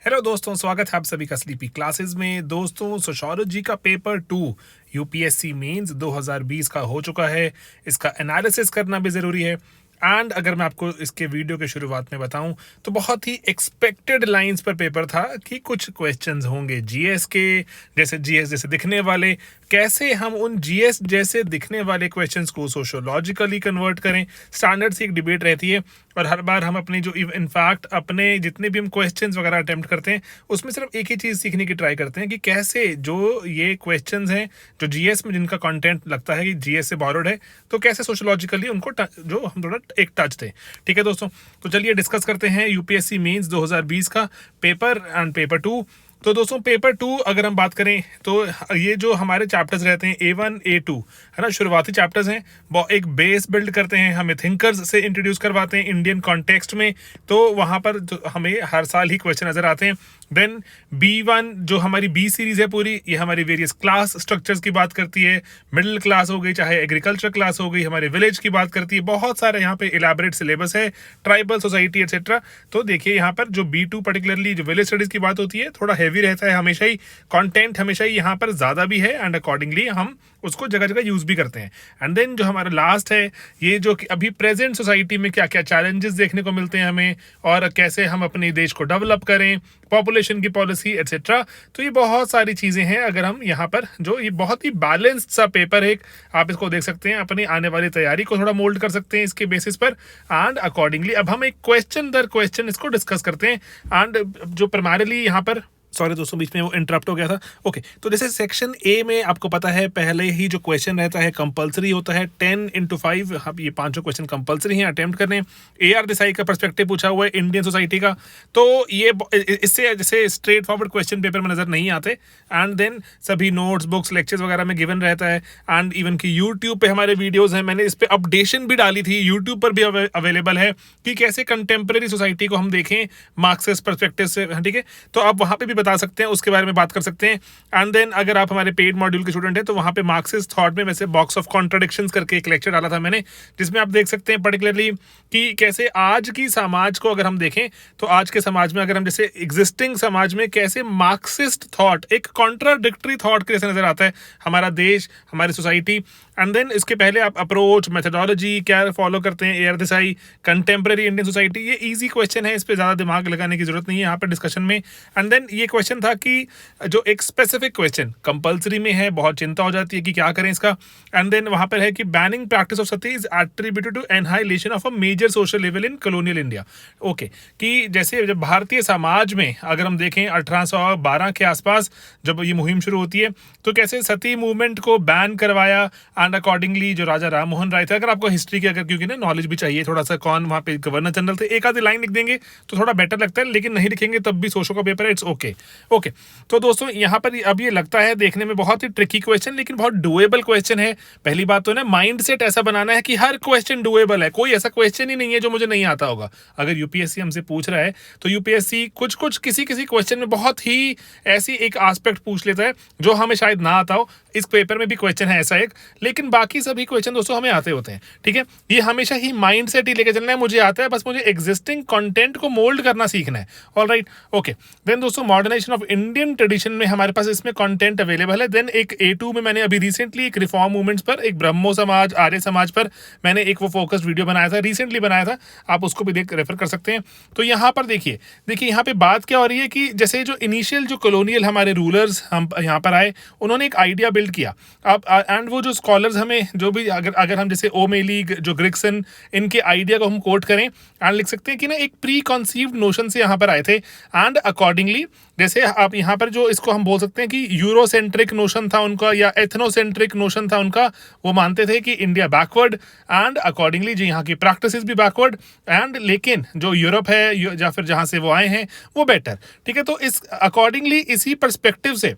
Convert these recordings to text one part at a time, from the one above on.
Hello दोस्तों, स्वागत है आप सभी का स्लीपी क्लासेस में। दोस्तों, सोशियोलॉजी का पेपर 2 यूपीएससी मेंस 2020 का हो चुका है। इसका एनालिसिस करना भी ज़रूरी है। एंड अगर मैं आपको इसके वीडियो के शुरुआत में बताऊं तो बहुत ही एक्सपेक्टेड लाइंस पर पेपर था कि कुछ क्वेश्चंस होंगे जीएस के, जैसे जीएस जैसे दिखने वाले। कैसे हम उन जीएस जैसे दिखने वाले क्वेश्चंस को सोशियोलॉजिकली कन्वर्ट करें, स्टैंडर्ड सी एक डिबेट रहती है। और हर बार हम अपनी जो इनफैक्ट अपने जितने भी हम क्वेश्चंस वगैरह अटेम्प्ट करते हैं उसमें सिर्फ एक ही चीज़ सीखने की ट्राई करते हैं कि कैसे जो ये क्वेश्चंस हैं जो जीएस में जिनका कंटेंट लगता है कि जीएस से बॉरोड है, तो कैसे सोशियोलॉजिकली उनको जो हम थोड़ा एक टच दें। ठीक है दोस्तों, तो चलिए डिस्कस करते हैं यूपीएससी मेंस 2020 का पेपर एंड पेपर 2। तो दोस्तों, पेपर 2 अगर हम बात करें तो ये जो हमारे चैप्टर्स रहते हैं A1 A2 है ना, शुरुआती चैप्टर्स हैं। एक बेस बिल्ड करते हैं, हमें थिंकर्स से इंट्रोड्यूस करवाते हैं इंडियन कॉन्टेक्स्ट में। तो वहाँ पर हमें हर साल ही क्वेश्चन नजर आते हैं। देन B1 जो हमारी बी सीरीज है पूरी, ये हमारी वेरियस क्लास स्ट्रक्चर्स की बात करती है। मिडिल क्लास हो गई, चाहे एग्रीकल्चर क्लास हो गई, हमारे विलेज की बात करती है। बहुत सारे यहाँ पे इलेबोरेट सिलेबस है, ट्राइबल सोसाइटी एक्सेट्रा। तो देखिए यहाँ पर जो B2 पर्टिकुलरली जो विलेज स्टडीज की बात होती है, थोड़ा हैवी रहता है हमेशा ही, कंटेंट हमेशा ही यहाँ पर ज़्यादा भी है एंड अकॉर्डिंगली हम उसको जगह जगह यूज़ भी करते हैं। एंड देन जो हमारा लास्ट है, ये जो कि अभी प्रेजेंट सोसाइटी में क्या क्या चैलेंजेस देखने को मिलते हैं हमें, और कैसे हम अपने देश को डेवलप करें, पॉपुलेशन की पॉलिसी एक्सेट्रा। तो ये बहुत सारी चीज़ें हैं। अगर हम यहाँ पर जो ये बहुत ही बैलेंस्ड सा पेपर है, आप इसको देख सकते हैं, अपनी आने वाली तैयारी को थोड़ा मोल्ड कर सकते हैं इसके बेसिस पर। एंड अकॉर्डिंगली अब हम एक क्वेश्चन दर क्वेश्चन इसको डिस्कस करते हैं। एंड जो प्राइमरीली यहाँ पर, सॉरी दोस्तों, बीच में वो इंटरप्ट हो गया था। ओके, तो जैसे सेक्शन ए में आपको पता है पहले ही जो क्वेश्चन रहता है कंपलसरी होता है 10x5। अब ये पांचों क्वेश्चन कंपलसरी हैं, अटेम्प्ट करने। AR देसाई का पर्सपेक्टिव पूछा हुआ है इंडियन सोसाइटी का, तो ये इससे जैसे स्ट्रेट फॉरवर्ड क्वेश्चन पेपर में नजर नहीं आते। एंड देन सभी नोट्स बुक्स लेक्चर्स वगैरह में गिवन रहता है। एंड इवन की यूट्यूब पे हमारे वीडियोज हैं, मैंने इस पर अपडेशन भी डाली थी, यूट्यूब पर भी अवेलेबल है कि कैसे कंटेम्प्रेरी सोसाइटी को हम देखें मार्क्सिस्ट पर्सपेक्टिव से। ठीक है, तो आप वहाँ पे भी बता सकते हैं, उसके बारे में बात कर सकते हैं। एंड देन अगर आप हमारे पेड मॉड्यूल के स्टूडेंट हैं तो वहाँ पे मार्क्सिस्ट थॉट में वैसे बॉक्स ऑफ कॉन्ट्रडिक्शंस करके एक लेक्चर डाला था मैंने, जिसमें आप देख सकते हैं पर्टिकुलरली कि कैसे आज की समाज को अगर हम देखें तो आज के समाज में अगर हम जैसे एग्जिस्टिंग समाज में कैसे मार्क्सिस्ट थॉट एक कॉन्ट्राडिक्टरी थॉट के जैसे नजर आता है हमारा देश, हमारी सोसाइटी। एंड देन इसके पहले आप अप्रोच मेथोडोलॉजी क्या फॉलो करते हैं AR Desai, contemporary Indian society. ये इजी क्वेश्चन है, इस पर ज़्यादा दिमाग लगाने की जरूरत नहीं है यहाँ पर डिस्कशन में। एंड देन ये क्वेश्चन था कि जो एक स्पेसिफिक क्वेश्चन कंपलसरी में है, बहुत चिंता हो जाती है कि क्या करें इसका। एंड देन वहाँ पर है कि banning practice of sati is attributed to annihilation of a major social level in colonial India. Okay, कि जैसे जब भारतीय समाज में अगर हम देखें 1812 के आसपास जब ये मुहिम शुरू होती है, तो कैसे सती मूवमेंट को बैन करवाया। एंड अकॉर्डिंगली जो राजा राम मोहन राय थे, अगर आपको हिस्ट्री की अगर क्योंकि ना नॉलेज भी चाहिए थोड़ा सा, कौन वहाँ पे गवर्नर जनरल थे, एक आधी लाइन लिख देंगे तो थोड़ा बेटर लगता है, लेकिन नहीं लिखेंगे तब भी सोशो का पेपर है, इट्स ओके। ओके, तो दोस्तों यहाँ पर अब ये लगता है देखने में बहुत ही ट्रिकी क्वेश्चन, लेकिन बहुत डुएबल क्वेश्चन है। पहली बात तो ना माइंड सेट ऐसा बनाना है कि हर क्वेश्चन डुएबल है, कोई ऐसा क्वेश्चन ही नहीं है जो मुझे नहीं आता होगा। अगर यूपीएससी हमसे पूछ रहा है तो यूपीएससी कुछ कुछ किसी किसी क्वेश्चन में बहुत ही ऐसी एक एस्पेक्ट पूछ लेता है जो हमें शायद ना आता हो। इस पेपर में भी क्वेश्चन है ऐसा एक, लेकिन बाकी सभी क्वेश्चन दोस्तों हमें आते होते हैं। ठीक है, ये हमेशा ही माइंड सेट ही लेके चलना है, मुझे आता है, बस मुझे एग्जिस्टिंग कंटेंट को मोल्ड करना सीखना है। Alright, okay. देन दोस्तों मॉडर्नाइजेशन ऑफ इंडियन ट्रेडिशन में हमारे पास इसमें कंटेंट अवेलेबल है। देन एक A2 में मैंने अभी रिसेंटली एक रिफॉर्म मूवमेंट्स पर, एक ब्रह्मो समाज, आर्य समाज पर मैंने एक वो फोकस्ड वीडियो बनाया था, रिसेंटली बनाया था, आप उसको भी देख रेफर कर सकते हैं। तो यहाँ पर देखिए यहाँ पे बात क्या हो रही है कि जैसे जो इनिशियल जो कॉलोनियल हमारे रूलर्स हम यहाँ पर आए, उन्होंने एक आइडिया बिल्ड किया। अब एंड वो जो स्कॉलर्स हमें जो भी अगर हम जैसे ओमेली, जो ग्रिक्सन, इनके आइडिया को हम कोट करें एंड लिख सकते हैं कि ना एक प्री कॉन्सीव्ड नोशन से यहाँ पर आए थे। एंड अकॉर्डिंगली जैसे आप यहाँ पर जो इसको हम बोल सकते हैं कि यूरोसेंट्रिक नोशन था उनका या एथनोसेंट्रिक नोशन था उनका, वो मानते थे कि इंडिया बैकवर्ड एंड अकॉर्डिंगली जो यहाँ की प्रैक्टिसेस भी बैकवर्ड एंड, लेकिन जो यूरोप है या फिर जहाँ से वो आए हैं वो बेटर। ठीक है, तो इस अकॉर्डिंगली इसी पर्सपेक्टिव से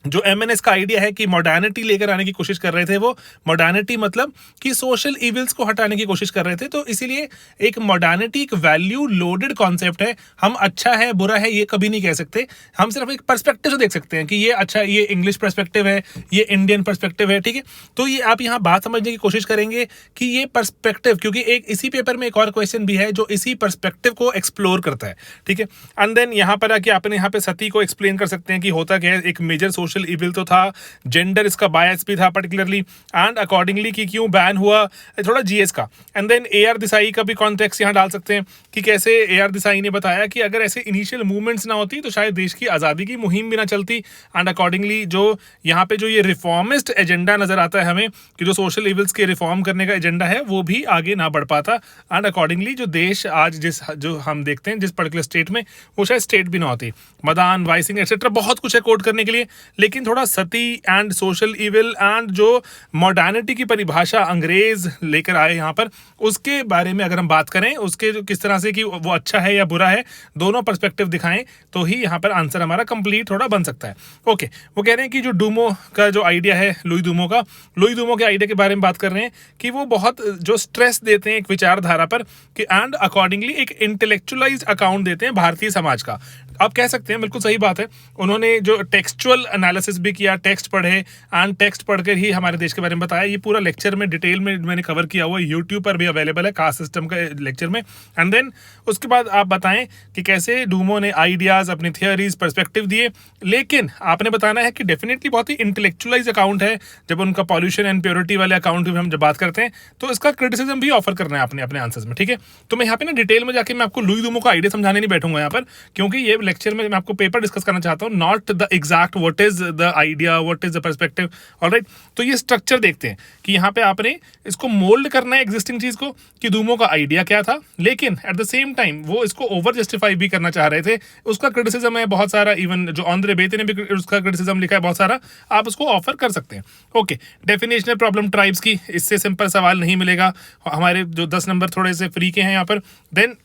जो एमएनएस का आइडिया है कि मॉडर्निटी लेकर आने की कोशिश कर रहे थे, वो मॉडर्निटी मतलब कि सोशल इविल्स को हटाने की कोशिश कर रहे थे। तो इसीलिए एक मॉडर्निटी एक वैल्यू लोडेड कॉन्सेप्ट है। हम अच्छा है बुरा है ये कभी नहीं कह सकते, हम सिर्फ एक पर्सपेक्टिव से देख सकते हैं कि ये अच्छा, ये इंग्लिश पर्सपेक्टिव है, ये इंडियन पर्सपेक्टिव है, ठीक है। तो ये आप यहाँ बात समझने की कोशिश करेंगे कि ये पर्सपेक्टिव, क्योंकि एक इसी पेपर में एक और क्वेश्चन भी है जो इसी पर्सपेक्टिव को एक्सप्लोर करता है, ठीक है। एंड देन यहाँ पर आके आपने यहाँ पे सती को एक्सप्लेन कर सकते हैं कि होता क्या है। एक मेजर सोशल इविल तो था, जेंडर इसका बायस भी था पर्टिकुलरली, एंड अकॉर्डिंगली कि क्यों बैन हुआ, थोड़ा जीएस का। एंड देन एआर देसाई का भी कॉन्टेक्स्ट यहाँ डाल सकते हैं कि कैसे एआर देसाई ने बताया कि अगर ऐसे इनिशियल मूवमेंट्स ना होती तो शायद देश की आज़ादी की मुहिम भी ना चलती। एंड अकॉर्डिंगली जो यहाँ पे जो ये रिफॉर्मिस्ट एजेंडा नजर आता है हमें कि जो सोशल इविल्स के रिफॉर्म करने का एजेंडा है वो भी आगे ना बढ़ पाता। एंड अकॉर्डिंगली जो देश आज जिस जो हम देखते हैं जिस पर्टिकुलर स्टेट में, वो शायद स्टेट भी ना होती। मदान, वाइसिंग एक्सेट्रा बहुत कुछ है कोट करने के लिए, लेकिन थोड़ा सती एंड सोशल इविल एंड जो मॉडर्निटी की परिभाषा अंग्रेज लेकर आए यहाँ पर, उसके बारे में अगर हम बात करें, उसके जो किस तरह से कि वो अच्छा है या बुरा है, दोनों पर्सपेक्टिव दिखाएं तो ही यहाँ पर आंसर हमारा कंप्लीट थोड़ा बन सकता है। ओके, वो कह रहे हैं कि जो डूमो का जो आइडिया है, लुई डूमो के आइडिया के बारे में बात कर रहे हैं कि वो बहुत जो स्ट्रेस देते हैं एक विचारधारा पर कि एंड अकॉर्डिंगली एक इंटेलेक्चुअलाइज्ड अकाउंट देते हैं भारतीय समाज का। आप कह सकते हैं, बिल्कुल सही बात है। उन्होंने जो टेक्सचुअल एनालिसिस भी किया, टेक्स्ट पढ़े एंड टेक्स्ट पढ़कर ही हमारे देश के बारे में बताया। ये पूरा लेक्चर में डिटेल में मैंने कवर किया हुआ है, यूट्यूब पर भी अवेलेबल है कास्ट सिस्टम का लेक्चर में। एंड देन उसके बाद आप बताएं कि कैसे डूमो ने आइडियाज, अपनी थियोरीज, पर्सपेक्टिव दिए, लेकिन आपने बताना है कि डेफिनेटली बहुत ही इंटेलेक्चुअलाइज अकाउंट है। जब उनका पॉल्यूशन एंड प्योरिटी वाले अकाउंट में हम जब बात करते हैं तो इसका क्रिटिसिज्म भी ऑफर करना है आपने अपने आंसर्स में, ठीक है। तो मैं यहाँ पे ना डिटेल में जाके मैं आपको लुई डूमो का आइडिया समझाने नहीं बैठूंगा यहाँ पर, क्योंकि ये लेक्चर में मैं आपको पेपर डिस्कस करना चाहता हूँ, not the exact what is the idea, what is the perspective. Alright, तो ये स्ट्रक्चर देखते हैं कि यहाँ पे आपने इसको मोल्ड करना है एग्जिस्टिंग चीज को कि डूमो का आइडिया क्या था, लेकिन एट द सेम टाइम वो इसको ओवर जस्टिफाई भी करना चाह रहे थे। उसका क्रिटिसिज्म है बहुत सारा, इवन जो आंद्रे बेते ने भी उसका क्रिटिसिज्म लिखा है बहुत सारा, आप उसको ऑफर कर सकते हैं। ओके, डेफिनेशनल प्रॉब्लम ट्राइब्स की, इससे सिंपल सवाल नहीं मिलेगा, हमारे जो 10 नंबर थोड़े से फ्री के हैं यहाँ पर। देन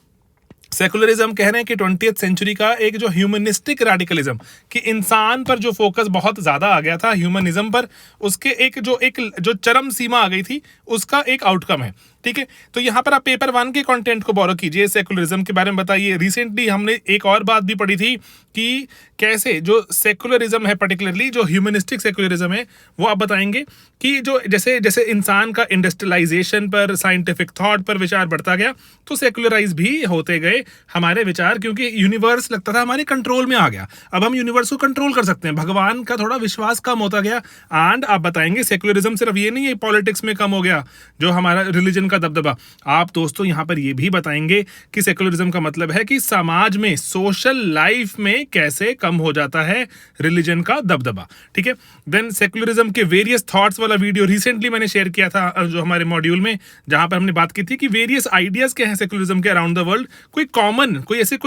सेकुलरिज्म कह रहे हैं कि 20th सेंचुरी का एक जो ह्यूमनिस्टिक रेडिकलिज्म, कि इंसान पर जो फोकस बहुत ज्यादा आ गया था, ह्यूमनिज्म पर, उसके एक जो चरम सीमा आ गई थी, उसका एक आउटकम है, ठीक है। तो यहाँ पर आप पेपर 1 के कंटेंट को बोरो कीजिए, सेकुलरिज्म के बारे में बताइए। रिसेंटली हमने एक और बात भी पढ़ी थी कि कैसे जो सेकुलरिज्म है, पर्टिकुलरली जो ह्यूमनिस्टिक सेकुलरिज्म है, वो आप बताएंगे कि जो जैसे जैसे इंसान का इंडस्ट्रियलाइजेशन पर, साइंटिफिक थॉट पर विचार बढ़ता गया, तो सेकुलराइज भी होते गए हमारे विचार, क्योंकि यूनिवर्स लगता था हमारे कंट्रोल में आ गया। अब हम यूनिवर्स को कंट्रोल कर सकते हैं, भगवान का थोड़ा विश्वास कम होता गया। एंड आप बताएंगे सेकुलरिज्म सिर्फ ये नहीं है पॉलिटिक्स में कम हो गया, जो हमारा रिलीजन का दबदबा। आप दोस्तों यहाँ पर ये भी बताएंगे कि सेकुलरिज्म का मतलब है कि समाज में, सोशल लाइफ में कैसे कम हो जाता है रिलीजन का दबदबा, ठीक है। देन सेकुलरिज्म के वेरियस थॉट्स वाला वीडियो रिसेंटली मैंने शेयर किया था जो हमारे मॉड्यूल में, जहां पर हमने बात की थी कि वेरियस आइडियाज क्या है सेकुलरिज्म के अराउंड द वर्ल्ड। कोई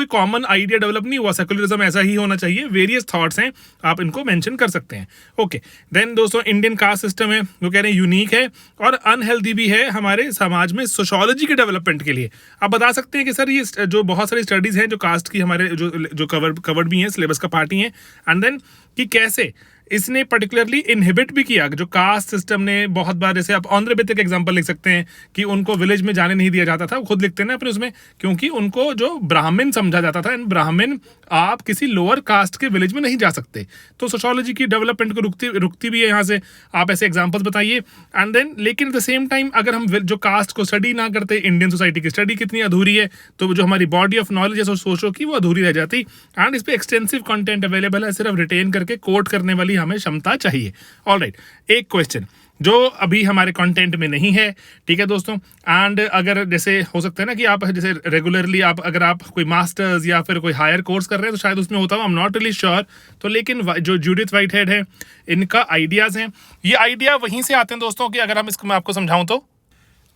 कॉमन आइडिया डेवलप नहीं हुआ, सेकुलरिज्म ऐसा ही होना चाहिए, वेरियस थॉट्स हैं, आप इनको मेंशन कर सकते हैं। ओके, देन दोस्तों इंडियन कास्ट सिस्टम है, वो कह रहे हैं यूनिक है और अनहेल्दी भी है हमारे समाज में सोशियोलॉजी के डेवलपमेंट के लिए। आप बता सकते हैं कि सर ये जो बहुत सारी स्टडीज हैं जो कास्ट की हमारे जो कवर्ड भी हैं, सिलेबस का पार्ट ही है, एंड देन कि कैसे इसने पर्टिकुलरली इनहिबिट भी किया, जो कास्ट सिस्टम ने बहुत बार, जैसे आप आंध्र बेते का एग्जांपल लिख सकते हैं कि उनको विलेज में जाने नहीं दिया जाता था, वो खुद लिखते हैं ना अपने उसमें, क्योंकि उनको जो ब्राह्मण समझा जाता था, एंड ब्राह्मण आप किसी लोअर कास्ट के विलेज में नहीं जा सकते। तो सोशियोलॉजी की डेवलपमेंट को रुकती भी है यहाँ से। आप ऐसे एग्जाम्पल्स बताइए। एंड देन लेकिन एट द सेम टाइम अगर हम जो कास्ट को स्टडी ना करते, इंडियन सोसाइटी की स्टडी कितनी अधूरी है, तो जो हमारी बॉडी ऑफ नॉलेज है सोचो की, वो अधूरी रह जाती। एंड इस पर एक्सटेंसिव कंटेंट अवेलेबल है, सिर्फ रिटेन करके कोट करने वाली हमें क्षमता चाहिए। ऑलराइट, एक क्वेश्चन जो अभी हमारे कंटेंट में नहीं है, ठीक है दोस्तों। एंड अगर जैसे हो सकता है ना कि आप जैसे रेगुलरली अगर आप कोई मास्टर्स या फिर कोई हायर कोर्स कर रहे हैं तो शायद उसमें होता हो, I am not really sure. तो लेकिन जो जूडिथ व्हाइटहेड है, इनका आइडियाज हैं, ये आइडिया वहीं से आते हैं दोस्तों कि अगर हम इसको मैं आपको समझाऊं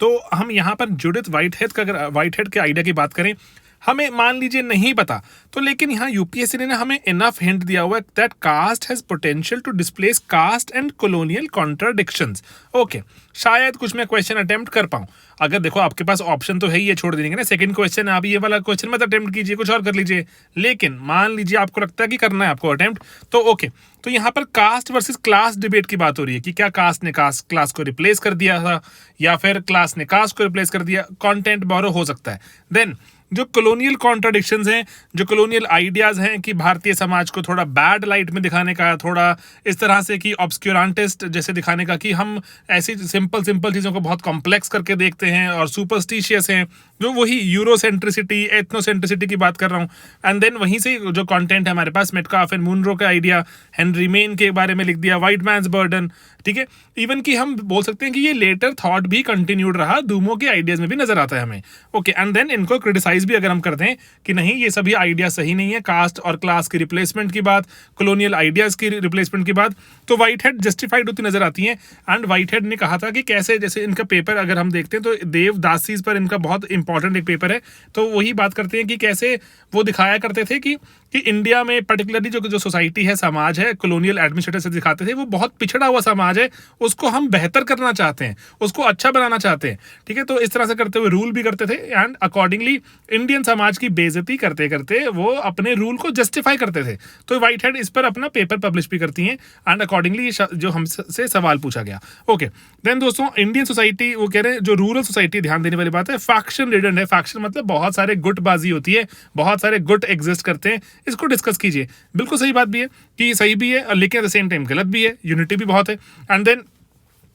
तो हम यहाँ पर जूडिथ व्हाइटहेड के आइडिया की बात करें, हमें मान लीजिए नहीं पता, तो लेकिन यहाँ यूपीएससी ने ना हमें इनफ हिंट दिया हुआ है that caste has potential to displace caste and colonial contradictions. Okay, शायद कुछ मैं क्वेश्चन अटेम्प्ट कर पाऊँ। अगर देखो आपके पास ऑप्शन तो है ही, ये छोड़ देंगे ना, सेकंड क्वेश्चन आप ये वाला क्वेश्चन मत अटेम्प्ट कीजिए, कुछ और कर लीजिए। लेकिन मान लीजिए आपको लगता है कि करना है आपको अटेम्प्ट, तो ओके, तो यहाँ पर कास्ट वर्सेस क्लास डिबेट की बात हो रही है कि क्या कास्ट ने कास्ट क्लास को रिप्लेस कर दिया था या फिर क्लास ने कास्ट को रिप्लेस कर दिया। कंटेंट बोरो हो सकता है। देन जो कॉलोनियल कॉन्ट्राडिक्शंस हैं, जो कॉलोनियल आइडियाज़ हैं कि भारतीय समाज को थोड़ा बैड लाइट में दिखाने का, थोड़ा इस तरह से कि ऑब्सक्यूरांटिस्ट जैसे दिखाने का, कि हम ऐसी सिंपल सिंपल चीज़ों को बहुत कॉम्प्लेक्स करके देखते हैं और सुपरस्टिशियस हैं, जो वही यूरोसेंट्रिसिटी एथनोसेंट्रिसिटी की बात कर रहा हूँ। एंड देन वहीं से जो कंटेंट है हमारे पास, मेटकाफ एंड मुनरो का आइडिया, हेनरी मेन के बारे में लिख दिया, वाइट मैन्स बर्डन, ठीक है। इवन कि हम बोल सकते हैं कि ये लेटर थॉट भी कंटिन्यूड रहा, दूमों के आइडियाज़ में भी नजर आता है हमें। ओके, एंड देन इनको क्रिटिसाइज भी अगर हम करते हैं कि नहीं ये सभी आइडिया सही नहीं है, कास्ट और क्लास की रिप्लेसमेंट की बात, कॉलोनियल आइडियाज़ की रिप्लेसमेंट की बात, तो व्हाइट हेड जस्टिफाइड होती नजर आती हैं। एंड व्हाइट हेड ने कहा था कि कैसे, जैसे इनका पेपर अगर हम देखते हैं तो देवदासीज पर इनका बहुत इंपॉर्टेंट एक पेपर है, तो वही बात करते हैं कि कैसे वो दिखाया करते थे कि इंडिया में पर्टिकुलरली जो सोसाइटी है, समाज है, कॉलोनियल एडमिनिस्ट्रेटर से दिखाते थे वो बहुत पिछड़ा हुआ समाज है, उसको हम बेहतर करना चाहते हैं, उसको अच्छा बनाना चाहते हैं, ठीक है। तो इस तरह से करते हुए रूल भी करते थे एंड अकॉर्डिंगली इंडियन समाज की बेइज्जती करते करते वो अपने रूल को जस्टिफाई करते थे। तो व्हाइट हेड इस पर अपना पेपर पब्लिश भी करती हैं एंड अकॉर्डिंगली जो हमसे सवाल पूछा गया। ओके, देन दोस्तों इंडियन सोसाइटी, वो कह रहे हैं जो रूरल सोसाइटी, ध्यान देने वाली बात है, फैक्शन रिडन है। फैक्शन मतलब बहुत सारे गुटबाजी होती है, बहुत सारे गुट एग्जिस्ट करते हैं, इसको डिस्कस कीजिए। बिल्कुल सही बात भी है कि सही भी है, लेकिन एट द सेम टाइम गलत भी है, यूनिटी भी बहुत है। एंड देन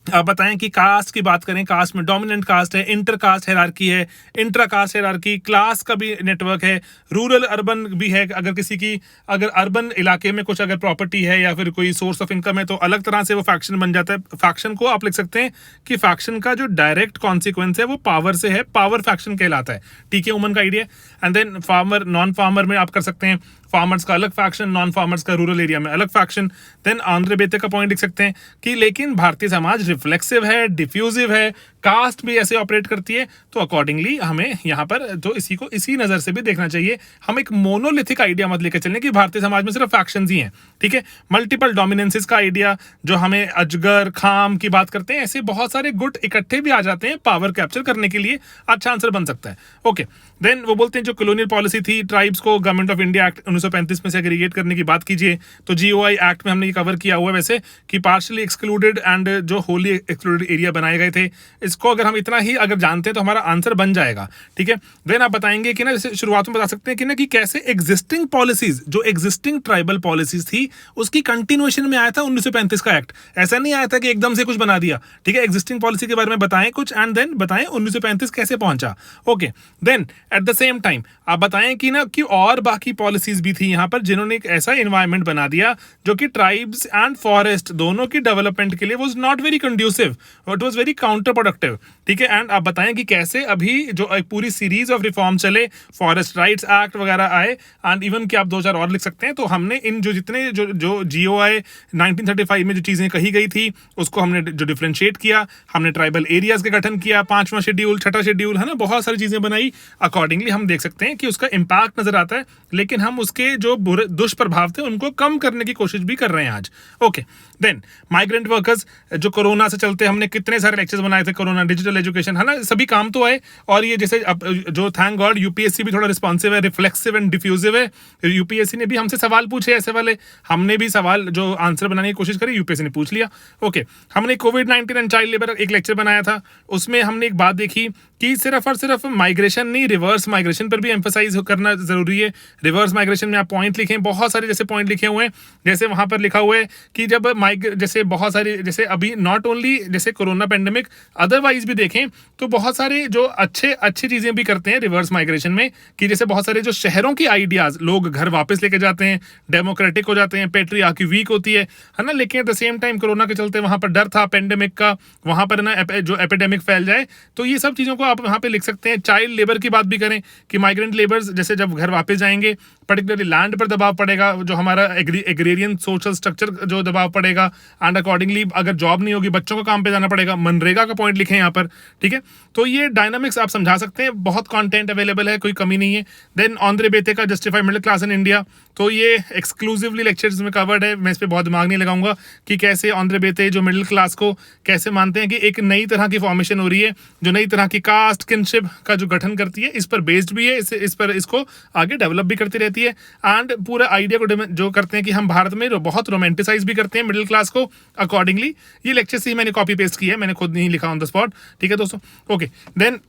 आप बताएं कि कास्ट की बात करें, कास्ट में डोमिनेंट कास्ट है, इंटर कास्ट हायरार्की है, इंट्रा कास्ट हायरार्की, क्लास का भी नेटवर्क है, रूरल अर्बन भी है। अगर किसी की अगर अर्बन इलाके में कुछ अगर प्रॉपर्टी है या फिर कोई सोर्स ऑफ इनकम है तो अलग तरह से वो फैक्शन बन जाता है। फैक्शन को आप लिख सकते हैं कि फैक्शन का जो डायरेक्ट कॉन्सिक्वेंस है वो पावर से है, पावर फैक्शन कहलाता है, ठीक है, वुमन का idea. And then farmer non farmer में आप कर सकते हैं, फार्मर्स का अलग फैक्शन, नॉन फार्मर्स का रूरल एरिया में अलग फैक्शन। देन आंध्र बेते का पॉइंट लिख सकते हैं कि लेकिन भारतीय समाज रिफ्लेक्सिव है, डिफ्यूजिव है, कास्ट भी ऐसे ऑपरेट करती है, तो अकॉर्डिंगली हमें यहाँ पर तो इसी को इसी नज़र से भी देखना चाहिए। हम एक मोनोलिथिक आइडिया मत लेकर चलें कि भारतीय समाज में सिर्फ फैक्शंस ही हैं, ठीक है। मल्टीपल डोमिनेंसेस का आइडिया, जो हमें अजगर खाम की बात करते हैं, ऐसे बहुत सारे गुट इकट्ठे भी आ जाते हैं पावर कैप्चर करने के लिए, अच्छा आंसर बन सकता है। ओके, देन वो बोलते हैं जो कॉलोनियल पॉलिसी थी, ट्राइब्स को गवर्नमेंट ऑफ इंडिया एक्ट 1935 में से एग्रीगेट करने की बात कीजिए, तो जीओआई एक्ट में हमने ये कवर किया हुआ है वैसे कि पार्शियली एक्सक्लूडेड एंड जो होली एक्सक्लूडेड एरिया बनाए गए थे। इसको अगर हम इतना ही अगर जानते हैं तो हमारा आंसर बन जाएगा, ठीक है। देन आप बताएंगे कि ना, जैसे शुरुआत में बता सकते हैं कि ना कि कैसे एग्जिस्टिंग पॉलिसीज, जो एग्जिस्टिंग ट्राइबल पॉलिसीज थी उसकी कंटिन्यूएशन में आया था 1935 का एक्ट। ऐसा नहीं आया था कि एकदम से कुछ बना दिया, ठीक है। एग्जिस्टिंग पॉलिसी के बारे में बताएं कुछ एंड देन बताएं 1935 कैसे पहुंचा। Okay, then at the same time आप बताएं कि ना कि और बाकी पॉलिसीज भी थी यहाँ पर जिन्होंने एक ऐसा एनवायरनमेंट बना दिया जो कि ट्राइब्स एंड फॉरेस्ट दोनों की डेवलपमेंट के लिए was not very conducive, it was very counter productive, ठीक है। एंड आप बताएं कि कैसे अभी जो एक पूरी सीरीज ऑफ रिफॉर्म चले, फॉरेस्ट राइट्स एक्ट वगैरह आए, एंड इवन कि आप 2 4 और लिख सकते हैं। तो हमने इन जो जितने जो जीओआई 1935 में जो चीज़ें कही गई थी उसको हमने जो डिफ्रेंशिएट किया, हमने ट्राइबल एरियाज का गठन किया, 5वां शेड्यूल, 6ठा शेड्यूल, है ना, बहुत सारी चीज़ें बनाई। अकॉर्डिंगली हम देख सकते हैं कि उसका इम्पैक्ट नजर आता है, लेकिन हम उसके जो बुरे दुष्प्रभाव थे उनको कम करने की कोशिश भी कर रहे हैं आज। ओके, देन माइग्रेंट वर्कर्स, जो कोरोना से चलते हमने कितने सारे लेक्चर्स बनाए थे, कोरोना, डिजिटल एजुकेशन, है ना, सभी काम तो आए। और ये जैसे अब जो थैंक गॉड यूपीएससी भी थोड़ा रिस्पॉन्सिव है, रिफ्लेक्सिव एंड डिफ्यूजिव है। यूपीएससी ने भी हमसे सवाल पूछे ऐसे वाले, हमने भी सवाल जो आंसर बनाने की कोशिश करी, यूपीएससी ने पूछ लिया। ओके, हमने कोविड-19 एंड चाइल्ड लेबर एक लेक्चर बनाया था, उसमें हमने एक बात देखी कि सिर्फ और सिर्फ माइग्रेशन नहीं, रिवर्स माइग्रेशन पर भी एम्फसाइज करना जरूरी है। रिवर्स माइग्रेशन में आप पॉइंट लिखें, बहुत सारे जैसे पॉइंट लिखे हुए हैं, जैसे वहां पर लिखा हुआ है कि जब जैसे बहुत सारे, जैसे अभी नॉट ओनली जैसे कोरोना पेंडेमिक, अदरवाइज भी देखें तो बहुत सारे जो अच्छी चीजें भी करते हैं रिवर्स माइग्रेशन में, कि जैसे बहुत सारे जो शहरों की आइडियाज लोग घर वापस लेके जाते हैं, डेमोक्रेटिक हो जाते हैं, पेट्रियार्की वीक होती है ना। लेकिन eight the same time corona के चलते वहां पर डर था पेंडेमिक का, वहां पर ना जो एपिडेमिक फैल जाए, तो ये सब चीजों को आप यहाँ पे लिख सकते हैं चाइल्ड लेबर की बात भी करें कि माइग्रेंट लेबर्स जैसे जब घर वापस जाएंगे पर्टिकुलरली लैंड पर दबाव पड़ेगा, जो हमारा एग्रेरियन सोशल स्ट्रक्चर जो दबाव पड़ेगा, एंड अकॉर्डिंगली अगर जॉब नहीं होगी बच्चों को काम पे जाना पड़ेगा। मनरेगा का पॉइंट लिखें यहाँ पर, ठीक है। तो ये डायनामिक्स आप समझा सकते हैं, बहुत कंटेंट अवेलेबल है, कोई कमी नहीं है। देन आंध्रे बेते का justify middle class in India, तो ये एक्सक्लूसिवली लेक्चर्स में कवर्ड है, मैं इस पर बहुत दिमाग नहीं लगाऊंगा कि कैसे आंध्रे बेते जो मिडिल क्लास को कैसे मानते हैं कि एक नई तरह की फॉर्मेशन हो रही है, जो नई तरह की कास्ट किनशिप का जो गठन करती है, इस पर बेस्ड भी है, इस पर इसको आगे डेवलप भी करती रहती है। एंड पूरा आइडिया को जो करते हैं कि हम भारत में बहुत रोमांटिसाइज भी करते हैं मिडिल क्लास को अकॉर्डिंगली। ये लेक्चर से ही मैंने कॉपी पेस्ट किया है, मैंने खुद नहीं लिखा ऑन द स्पॉट, ठीक है दोस्तों। ओके, देन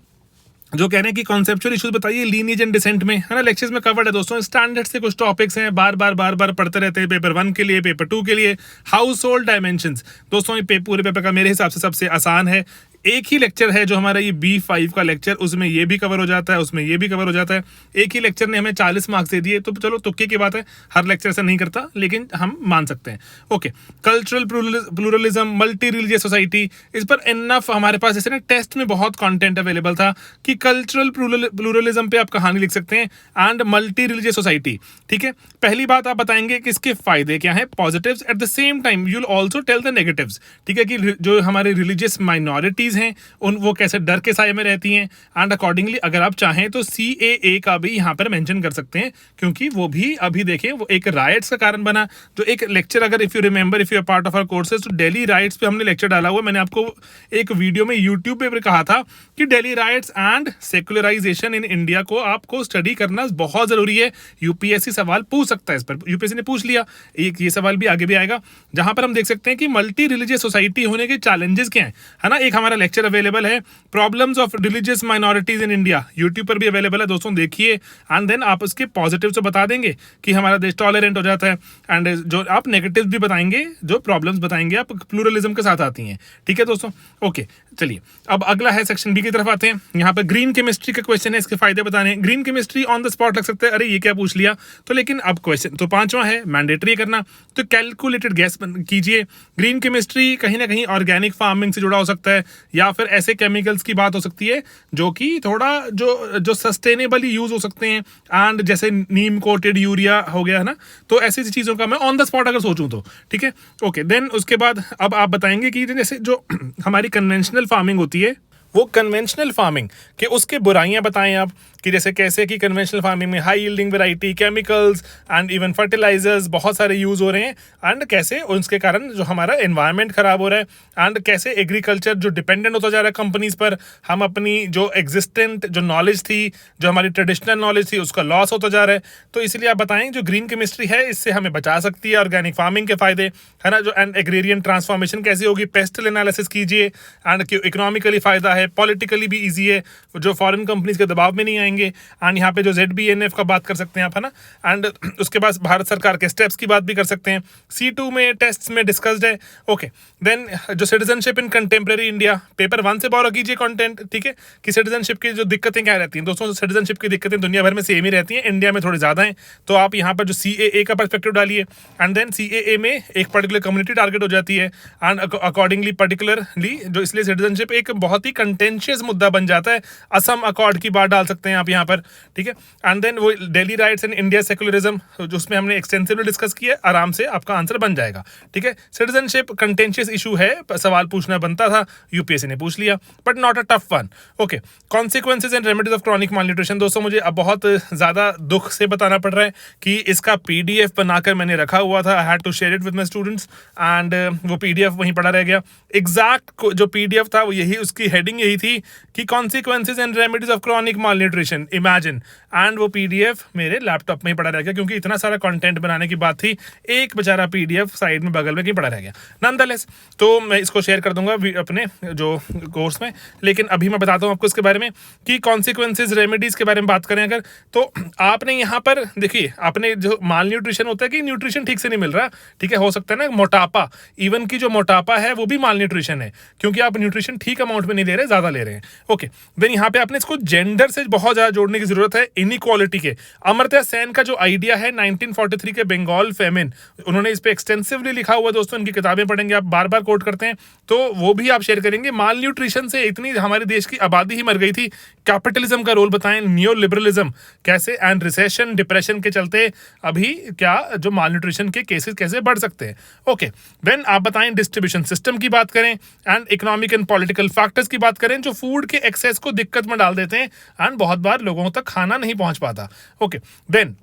जो कह रहे हैं कि कॉन्सेप्चुअल इश्यूज बताइए लीनिएज एंड डिसेंट में, है ना, लेक्चर्स में कवर्ड है दोस्तों। स्टैंडर्ड से कुछ टॉपिक्स हैं, बार बार पढ़ते रहते हैं, पेपर 1 के लिए, पेपर 2 के लिए। हाउस होल्ड डायमेंशंस दोस्तों, ये पूरे पेपर का मेरे हिसाब से सबसे आसान है। एक ही लेक्चर है जो हमारा ये B5 का लेक्चर, उसमें ये भी कवर हो जाता है, उसमें ये भी कवर हो जाता है। एक ही लेक्चर ने हमें 40 मार्क्स दे दिए, तो चलो तुक्के की बात है, हर लेक्चर ऐसा नहीं करता, लेकिन हम मान सकते हैं। Okay, cultural pluralism, multi religious society, इस पर इनफ हमारे पास जैसे ना टेस्ट में बहुत कंटेंट अवेलेबल था कि कल्चरल प्लूरलिज्म पे आप कहानी लिख सकते हैं एंड मल्टी रिलीजियस सोसाइटी, ठीक है। पहली बात आप बताएंगे कि इसके फायदे क्या हैं, positives, at the same time you will also tell the negatives, ठीक है, कि जो हमारे रिलीजियस माइनॉरिटीज हैं उन वो कैसे डर के साए में रहती हैं। एंड अकॉर्डिंगली अगर आप चाहें तो CAA का भी यहाँ पर मेंशन कर सकते हैं, क्योंकि वो भी अभी देखें वो एक राइट्स का कारण बना। जो एक लेक्चर, अगर if you remember, if you are part of our courses, तो दिल्ली राइट्स पे हमने लेक्चर डाला हुआ। मैंने आपको एक वीडियो में यूट्यूब पे भी कहा था कि Delhi rites and secularization in India को आपको स्टडी करना बहुत जरूरी है। UPSC सवाल पूछ सकता है इस पर, UPSC ने पूछ लिया, एक ये सवाल भी आगे भी आएगा, जहां पर हम देख सकते हैं कि मल्टी रिलीजियस सोसाइटी होने के चैलेंजेस क्या हैं, है ना। एक हमारा लेक्चर अवेलेबल है, problems of religious minorities in India, YouTube पर भी अवेलेबल है दोस्तों, देखिए। एंड देन आप उसके पॉजिटिव तो बता देंगे कि हमारा देश टॉलरेंट हो जाता है, एंड जो आप नेगेटिव भी बताएंगे, जो प्रॉब्लम्स बताएंगे आप प्लूरलिज्म के साथ आती हैं, ठीक है दोस्तों। ओके, चलिए अब अगला है सेक्शन B की तरफ आते हैं। यहाँ पर ग्रीन केमिस्ट्री का क्वेश्चन है, इसके फायदे बताने। Green chemistry on the spot लग सकते हैं, अरे ये क्या पूछ लिया, तो लेकिन अब क्वेश्चन तो 5वां है, मैंडेटरी करना, तो कैलकुलेटेड गैस कीजिए। ग्रीन केमिस्ट्री कहीं ना कहीं ऑर्गेनिक फार्मिंग से जुड़ा हो सकता है, या फिर ऐसे केमिकल्स की बात हो सकती है जो कि थोड़ा जो सस्टेनेबली यूज हो सकते हैं, एंड जैसे नीम कोटेड यूरिया हो गया, है ना। तो ऐसी चीजों का मैं ऑन द स्पॉट अगर सोचूं तो, ठीक है। ओके, देन उसके बाद अब आप बताएंगे कि जैसे जो हमारी कन्वेंशनल फार्मिंग होती है, वो कन्वेंशनल फार्मिंग के उसके बुराइयां बताएं आप, कि जैसे कैसे कि कन्वेंशनल फार्मिंग में high yielding variety, chemicals and even fertilisers बहुत सारे यूज हो रहे हैं, एंड कैसे उसके कारण जो हमारा एनवायरनमेंट खराब हो रहा है, एंड कैसे एग्रीकल्चर जो डिपेंडेंट होता जा रहा है कंपनीज पर, हम अपनी जो एग्जिस्टेंट जो नॉलेज थी, जो हमारी ट्रेडिशनल नॉलेज थी, उसका लॉस होता जा रहा है। तो इसलिए आप बताएं जो ग्रीन केमिस्ट्री है इससे हमें बचा सकती है, ऑर्गेनिक फार्मिंग के फायदे, है ना, जो एंड एग्रेरियन ट्रांसफॉर्मेशन कैसी होगी, पेस्टल एनालिसिस कीजिए, एंड इकोनॉमिकली फायदा है, पॉलिटिकली भी ईजी है, जो फॉरेन कंपनीज के दबाव में नहीं आएंगे। एंड यहाँ पे जो ZBNF का बात कर सकते हैं आप, है ना, एंड उसके बाद भारत सरकार के स्टेप्स की बात भी कर सकते हैं, C2 में टेस्ट में डिस्कस्ड है। ओके, देन जो citizenship in contemporary India, paper 1 से बोरो कीजिए कंटेंट, ठीक है, कि सिटीजनशिप की जो दिक्कतें क्या रहती हैं दोस्तों। सिटीजनशिप की दिक्कतें दुनिया भर में सेम ही रहती हैं, इंडिया में थोड़ी ज़्यादा हैं, तो आप यहाँ पर जो CAA का पर्सपेक्टिव डालिए, एंड देन CAA में एक पर्टिकुलर कम्युनिटी टारगेट हो जाती है, एंड अकॉर्डिंगली पर्टिकुलरली जो इसलिए सिटीजनशिप एक बहुत ही कंटेंशियस मुद्दा बन जाता है। असम अकॉर्ड की बात डाल सकते हैं आप यहाँ पर, ठीक है। एंड देन वो Delhi rites and India secularism, जो उसमें हमने एक्सटेंसिवली डिस्कस किया, आराम से आपका आंसर बन जाएगा, ठीक है। सिटीजनशिप कंटेंशियस इशू है, सवाल पूछना बनता था, UPSC ने पूछ लिया, but not a tough one. Okay, consequences and remedies of chronic malnutrition, दोस्तों मुझे अब बहुत ज़्यादा दुख से बताना पड़ रहा है कि इसका PDF बनाकर मैंने रखा हुआ था, I had to share it with my students, and वो PDF वहीं पड़ा रह गया। एग्जैक्ट जो PDF था वो यही, उसकी हेडिंग यही थी कि consequences and remedies of chronic malnutrition, imagine, and वो PDF मेरे लैपटॉप में ही पड़ा रह गया, क्योंकि इतना सारा कंटेंट बनाने की बात थी, एक बेचारा PDF साइड में बगल में कहीं पड़ा रह गया। नॉनदलेस, तो मैं इसको शेयर कर दूंगा अपने जो कोर्स में, लेकिन अभी मैं बताता हूँ आपको इसके बारे में कि कॉन्सिक्वेंसेज रेमेडीज के बारे में बात करें अगर, तो आपने यहाँ पर देखिए, आपने जो माल न्यूट्रिशन होता है कि न्यूट्रिशन ठीक से नहीं मिल रहा, ठीक है, हो सकता है ना मोटापा, इवन की जो मोटापा है वो भी माल न्यूट्रिशन है, क्योंकि आप न्यूट्रिशन ठीक अमाउंट में नहीं ले रहे, ज़्यादा ले रहे हैं। ओके, देन यहाँ पे आपने इसको जेंडर से बहुत ज्यादा जोड़ने की जरूरत है इनइक्वालिटी के। अमर्त्य सेन का जो आइडिया है 1943 के बंगाल फेमिन, उन्होंने इस पे एक्सटेंसिवली लिखा हुआ है दोस्तों, इनकी किताबें पढ़ेंगे आप, बार बार कोट करते हैं, तो वो भी आप शेयर करेंगे। माल न्यूट्रिशन से इतनी हमारे देश की आबादी ही मर गई थी। कैपिटलिज्म का रोल बताएं, नियो लिबरलिज्म कैसे, एंड रिसेशन डिप्रेशन के चलते अभी क्या जो माल न्यूट्रिशन के केसेस कैसे बढ़ सकते हैं। ओके, देन आप बताएं डिस्ट्रीब्यूशन सिस्टम की बात करें, and economic and political factors की बात करें जो फूड के एक्सेस को दिक्कत में डाल देते हैं, एंड बहुत बार लोगों तक खाना नहीं पहुंच पाता। ओके, देन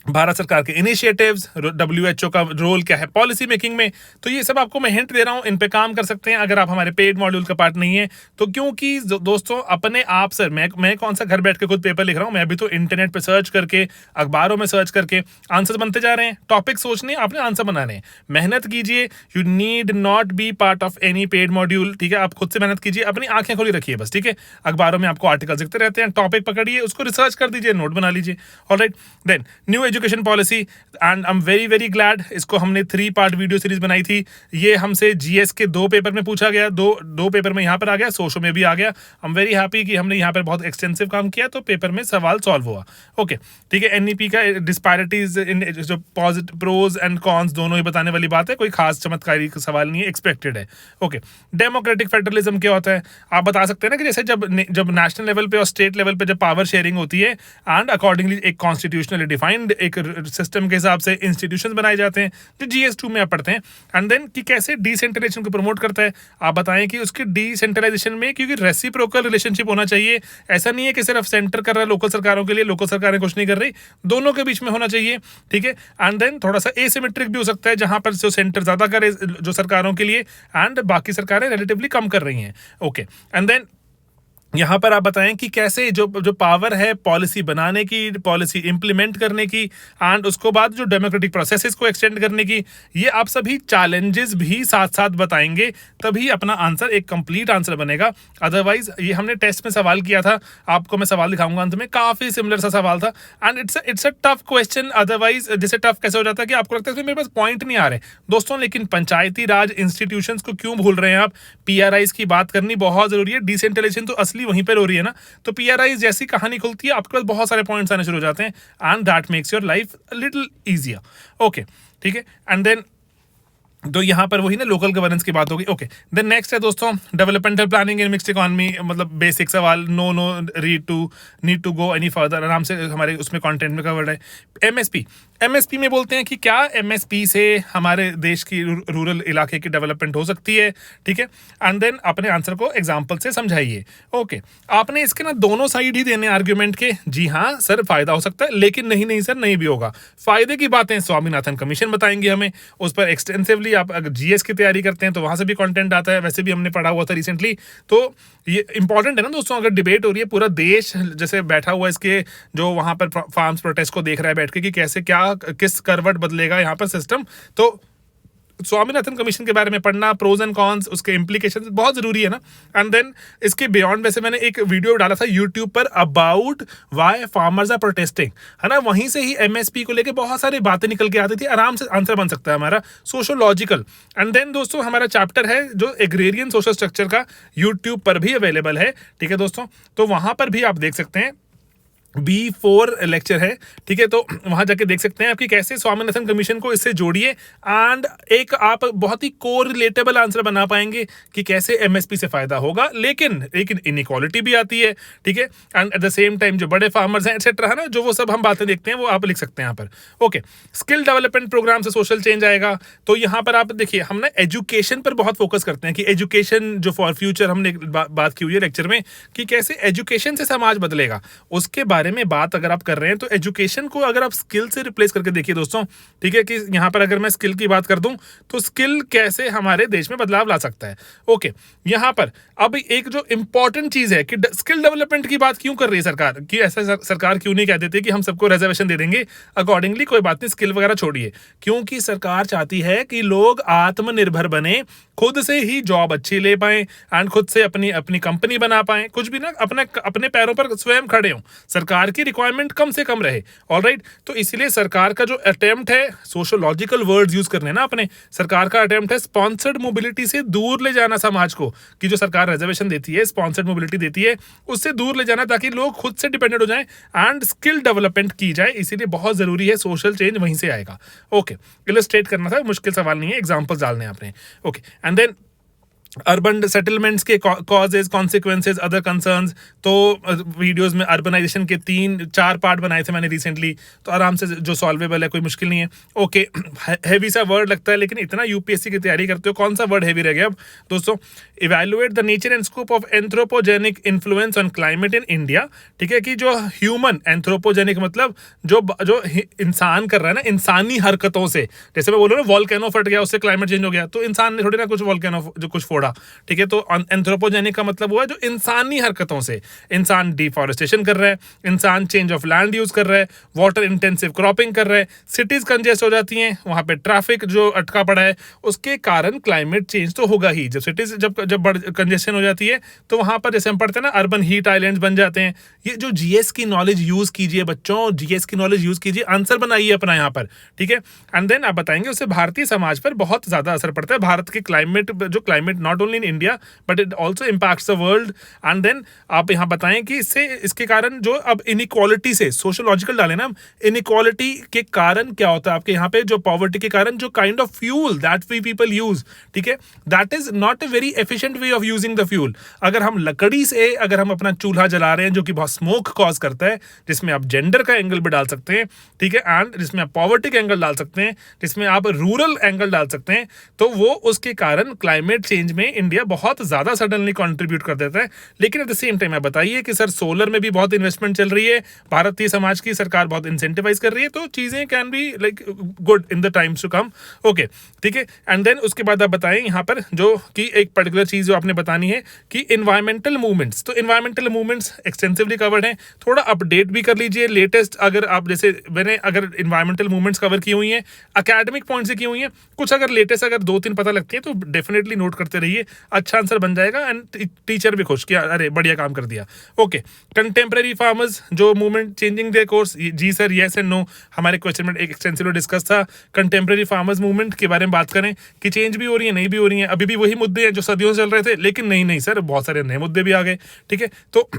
भारत सरकार के इनिशिएटिव्स, WHO का रोल क्या है पॉलिसी मेकिंग में, तो ये सब आपको मैं हिंट दे रहा हूं, इन पे काम कर सकते हैं अगर आप हमारे पेड मॉड्यूल का पार्ट नहीं है तो। क्योंकि दोस्तों अपने आप सर मैं कौन सा घर बैठ के खुद पेपर लिख रहा हूं, मैं भी तो इंटरनेट पे सर्च करके, अखबारों में सर्च करके आंसर बनते जा रहे हैं। टॉपिक सोचने, आपने आंसर बनाने हैं, मेहनत कीजिए। You need not be part of any paid module, ठीक है, आप खुद से मेहनत कीजिए, अपनी आंखें खोली रखिए बस, ठीक है। अखबारों में आपको आर्टिकल दिखते रहते हैं, टॉपिक पकड़िए, उसको रिसर्च कर दीजिए, नोट बना लीजिए। Alright, then new education policy, and I am very very glad, इसको हमने 3 पार्ट वीडियो सीरीज बनाई थी। ये हमसे जीएस के 2 पेपर में पूछा गया, दो पेपर में यहाँ पर आ गया, सोशो में भी आ गया। आई एम वेरी हैप्पी कि हमने यहाँ पर बहुत एक्सटेंसिव काम किया तो पेपर में सवाल सॉल्व हुआ। ओके, ठीक है। एनईपी का डिस्पैरिटीज इन जो पॉजिटिव प्रोज एंड कॉन्स दोनों ही बताने वाली बात है, कोई खास चमत्कारी सवाल नहीं है, एक्सपेक्टेड है। ओके, डेमोक्रेटिक फेडरलिज्म क्या होता है, आप बता सकते हैं ना कि जैसे जब नेशनल लेवल पे और स्टेट लेवल पे जब पावर शेयरिंग होती है एंड अकॉर्डिंगली एक कॉन्स्टिट्यूशनली डिफाइंड एक सिस्टम के हिसाब से इंस्टीट्यूशंस बनाए जाते हैं जो GS2 में आप पढ़ते हैं। एंड देन कि कैसे डिसेंट्रलाइजेशन को प्रमोट करता है, आप बताएं कि उसके डिसेंट्रलाइजेशन में क्योंकि रेसिप्रोकल रिलेशनशिप होना चाहिए, ऐसा नहीं है कि सिर्फ सेंटर कर रहा है लोकल सरकारों के लिए, लोकल सरकारें कुछ नहीं कर रही, दोनों के बीच में होना चाहिए, ठीक है। एंड देन थोड़ा सा एसिमेट्रिक भी हो सकता है, जहां पर जो सेंटर ज्यादा करे जो सरकारों के लिए एंड बाकी सरकारें रिलेटिवली कम कर रही हैं। ओके, एंड देन यहाँ पर आप बताएं कि कैसे जो पावर है पॉलिसी बनाने की, पॉलिसी इंप्लीमेंट करने की, एंड उसको बाद जो डेमोक्रेटिक प्रोसेसेस को एक्सटेंड करने की, ये आप सभी चैलेंजेस भी साथ साथ बताएंगे, तभी अपना आंसर एक कंप्लीट आंसर बनेगा। अदरवाइज ये हमने टेस्ट में सवाल किया था, आपको मैं सवाल दिखाऊंगा अंत में, काफी सिमिलर सा सवाल था, and it's a tough question. Otherwise जैसे टफ कैसे हो जाता है कि आपको लगता है मेरे पास पॉइंट नहीं आ रहे दोस्तों, लेकिन पंचायती राज इंस्टीट्यूशंस को क्यों भूल रहे हैं आप? PRIs की बात करनी बहुत जरूरी है, डिसेंट्रलाइजेशन तो असली वहीं पर हो रही है ना, तो PRIs जैसी कहानी खुलती है आपके पास बहुत सारे पॉइंट्स आने शुरू हो जाते हैं, and that makes your life little easier. Okay, ठीक है। एंड देन तो यहाँ पर वही ना लोकल गवर्नेंस की बात होगी। ओके, देन नेक्स्ट है दोस्तों developmental planning in mixed economy, मतलब बेसिक सवाल, no need to go any further, आराम से हमारे उसमें कंटेंट में कवर्ड है। MSP में बोलते हैं कि क्या MSP से हमारे देश की रूरल इलाके की डेवलपमेंट हो सकती है, ठीक है। एंड देन अपने आंसर को एग्जाम्पल से समझाइए। ओके, आपने इसके ना दोनों साइड ही देने आर्ग्यूमेंट के, जी हाँ सर फायदा हो सकता है, लेकिन नहीं सर नहीं भी होगा। फायदे की बातें स्वामीनाथन कमीशन बताएंगे हमें, उस पर एक्सटेंसिवली, आप अगर GS की तैयारी करते हैं तो वहां से भी कंटेंट आता है, वैसे भी हमने पढ़ा हुआ था रिसेंटली, तो ये इंपॉर्टेंट है ना दोस्तों। अगर डिबेट हो रही है, पूरा देश जैसे बैठा हुआ है इसके, जो वहां पर फार्म्स प्रोटेस्ट को देख रहा है बैठ के कि कैसे क्या किस करवट बदलेगा यहाँ पर सिस्टम, तो स्वामीनाथन कमीशन के बारे में पढ़ना, प्रोज एंड कॉन्स, उसके इम्प्लीकेशंस बहुत जरूरी है ना। एंड देन इसके बियॉन्ड, वैसे मैंने एक वीडियो डाला था यूट्यूब पर about why farmers are protesting, है ना, वहीं से ही MSP को लेके बहुत सारी बातें निकल के आती थी, आराम से आंसर बन सकता है हमारा सोशोलॉजिकल। एंड देन दोस्तों हमारा चैप्टर है जो एग्रेरियन सोशल स्ट्रक्चर का, यूट्यूब पर भी अवेलेबल है, ठीक है दोस्तों, तो वहां पर भी आप देख सकते हैं। B4 लेक्चर है, ठीक है, तो वहां जाके देख सकते हैं आपकी कैसे स्वामीनाथन कमीशन को इससे जोड़िए, एंड एक आप बहुत ही कोरिलेटेबल आंसर बना पाएंगे कि कैसे MSP से फायदा होगा, लेकिन इनइक्वालिटी भी आती है, ठीक है। And eight the same time जो बड़े फार्मर्स हैं एक्सेट्रा, है ना, जो वो सब हम बातें देखते हैं वो आप लिख सकते हैं यहाँ पर। ओके, स्किल डेवलपमेंट प्रोग्राम से सोशल चेंज आएगा, तो यहाँ पर आप देखिए हम ना एजुकेशन पर बहुत फोकस करते हैं कि एजुकेशन जो फॉर फ्यूचर, हमने बात की हुई है लेक्चर में कि कैसे एजुकेशन से समाज बदलेगा, उसके बारे में बात अगर आप कर रहे हैं तो एजुकेशन को अगर आप स्किल से रिप्लेस करके देखिए दोस्तों, ठीक है, कि यहां पर अगर मैं स्किल की बात कर दूं तो स्किल कैसे हमारे देश में बदलाव ला सकता है। ओके, यहां पर अब एक जो इंपॉर्टेंट चीज है कि स्किल डेवलपमेंट की बात क्यों कर रही है सरकार, कि ऐसा सरकार क्यों नहीं कह देती कि हम सबको रिजर्वेशन दे देंगे अकॉर्डिंगली, कोई बात नहीं, स्किल वगैरह छोड़िए, क्योंकि सरकार चाहती है कि लोग आत्मनिर्भर बने, खुद से ही जॉब अच्छी ले पाएं एंड खुद से अपनी कंपनी बना पाएं, कुछ भी ना, अपने पैरों पर स्वयं खड़े हों। सरकार की रिक्वायरमेंट कम से कम रहे। ऑलराइट, तो इसीलिए सरकार का जो अटेम्प्ट है, सोशोलॉजिकल वर्ड्स यूज करने ना अपने, सरकार का अटेम्प्ट है स्पॉन्सर्ड मोबिलिटी से दूर ले जाना समाज को, कि जो सरकार रिजर्वेशन देती है, स्पॉन्सर्ड मोबिलिटी देती है, उससे दूर ले जाना ताकि लोग खुद से डिपेंडेंट हो जाएं एंड स्किल डेवलपमेंट की जाए। इसीलिए बहुत जरूरी है, सोशल चेंज वहीं से आएगा। ओके, इलस्ट्रेट करना था, मुश्किल सवाल नहीं है, एग्जांपल्स डालने हैं आपने। Okay, and then urban settlements के कॉजेज, कॉन्सिक्वेंसेज, अदर कंसर्न्स। तो वीडियोस में अर्बनाइजेशन के 3-4 पार्ट बनाए थे मैंने रिसेंटली, तो आराम से जो सॉल्वेबल है, कोई मुश्किल नहीं है। ओके, हैवी सा वर्ड लगता है, लेकिन इतना यूपीएससी की तैयारी करते हो, कौन सा वर्ड हैवी रह गया अब दोस्तों? Evaluate the nature and scope of anthropogenic influence on climate in India. ठीक है, कि जो ह्यूमन, एंथ्रोपोजेनिक मतलब जो जो इंसान कर रहा है ना, इंसानी हरकतों से, जैसे मैं बोल रहा हूँ वॉल्केनो फट गया, उससे क्लाइमेट चेंज हो गया, तो इंसान ने थोड़ी ना कुछ वॉल्केनो जो कुछ फोड़ा। ठीक है, तो एंथ्रोपोजेनिक का मतलब हुआ जो इंसानी हरकतों से, इंसान डिफॉरेस्टेशन कर रहा है, इंसान चेंज ऑफ लैंड यूज कर रहा है, वाटर इंटेंसिव क्रॉपिंग कर रहा है, सिटीज कंजेस्ट हो जाती हैं, वहां पे ट्रैफिक जो अटका पड़ा है, उसके कारण क्लाइमेट चेंज तो होगा ही। जब सिटीज जब कंजेशन हो जाती है, तो वहां पर जैसे हम पढ़ते हैं ना, अर्बन हीट आइलैंड्स बन जाते हैं। ये जो जीएस की नॉलेज यूज कीजिए बच्चों, जीएस की नॉलेज यूज कीजिए, आंसर बनाइए अपना यहाँ पर। ठीक है, एंड देन आप बताएंगे उससे भारतीय समाज पर बहुत ज्यादा असर पड़ता है। भारत के क्लाइमेट, जो climate not only in India but it also impacts the world. And then आप यहाँ बताएं कि इसके कारण जो अब इनइक्वालिटी से, सोशोलॉजिकल डाले ना, इनइक्वालिटी के कारण क्या होता है आपके यहाँ पे, जो पॉवर्टी के कारण जो kind of fuel that we people use, ठीक है, that is not a very efficient way of using the fuel. अगर हम लकड़ी से अगर हम अपना चूल्हा जला रहे हैं, जो कि बहुत स्मोक कॉज करता है, जिसमें आप जेंडर का एंगल भी डाल सकते हैं, ठीक है, एंड जिसमें आप पॉवर्टी का एंगल डाल सकते हैं, जिसमें आप रूरल एंगल डाल सकते हैं, तो वो उसके कारण क्लाइमेट चेंज में इंडिया बहुत ज्यादा सडनली कंट्रीब्यूट कर देता है। लेकिन एट द सेम टाइम आप बताइए कि सर सोलर में भी बहुत इन्वेस्टमेंट चल रही है, भारतीय समाज की सरकार बहुत इंसेंटिवाइज कर रही है, तो चीजें can be like good in the times to come. Okay, ठीक है, एंड देन उसके बाद आप बताएं यहाँ पर जो कि एक पर्टिकुलर चीज जो आपने बतानी है कि इन्वायरमेंटल मूवमेंट्स, तो इन्वायरमेंटल मूवमेंट्स एक्सटेंसिवली कवर्ड हैं, थोड़ा अपडेट भी कर लीजिए लेटेस्ट। अगर आप जैसे मैंने अगर इन्वायरमेंटल मूवमेंट्स कवर की हुई हैं अकेडमिक पॉइंट से की हुई हैं, कुछ अगर लेटेस्ट अगर 2-3 पता लगती है तो डेफिनेटली नोट करते रहिए, अच्छा आंसर बन जाएगा एंड टीचर भी खुश किया, अरे बढ़िया काम कर दिया। ओके, कंटेम्प्रेरी फार्मर्स जो मूवमेंट चेंजिंग देयर कोर्स, जी सर, यस एंड नो, हमारे क्वेश्चन में एक एक्सटेंसिवली डिस्कस था। कंटेम्प्रेरी फार्मर्स मूवमेंट के बारे में बात करें कि चेंज भी हो रही है, नहीं भी हो रही है, अभी भी वही मुद्दे हैं जो सदियों से चल रहे थे, लेकिन नहीं सर, बहुत सारे नए मुद्दे भी आ गए। ठीक है, तो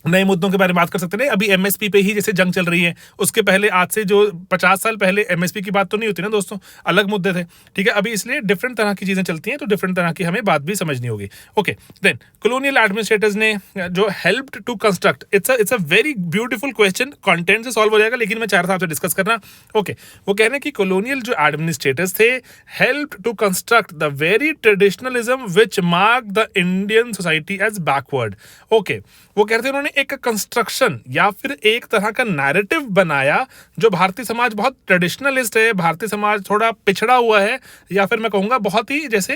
नए मुद्दों के बारे में बात कर सकते हैं। अभी एमएसपी पे ही जैसे जंग चल रही है, उसके पहले आज से जो 50 साल पहले एमएसपी की बात तो नहीं होती ना दोस्तों, अलग मुद्दे थे। ठीक है, अभी इसलिए डिफरेंट तरह की चीजें चलती हैं, तो डिफरेंट तरह की हमें बात भी समझनी होगी। ओके, देन कॉलोनियल एडमिनिस्ट्रेटर्स ने जो helped to construct, it's a very beautiful question, content से सॉल्व हो जाएगा, लेकिन मैं चाह रहा था आपसे डिस्कस करना। ओके, वो कह रहे हैं कि कॉलोनियल जो एडमिनिस्ट्रेटर्स थे helped to construct the very traditionalism which mark the Indian society as backward. Okay, वो कहते हैं उन्होंने एक कंस्ट्रक्शन या फिर एक तरह का नैरेटिव बनाया, जो भारतीय समाज बहुत ट्रेडिशनलिस्ट है, भारतीय समाज थोड़ा पिछड़ा हुआ है, या फिर मैं कहूँगा बहुत ही जैसे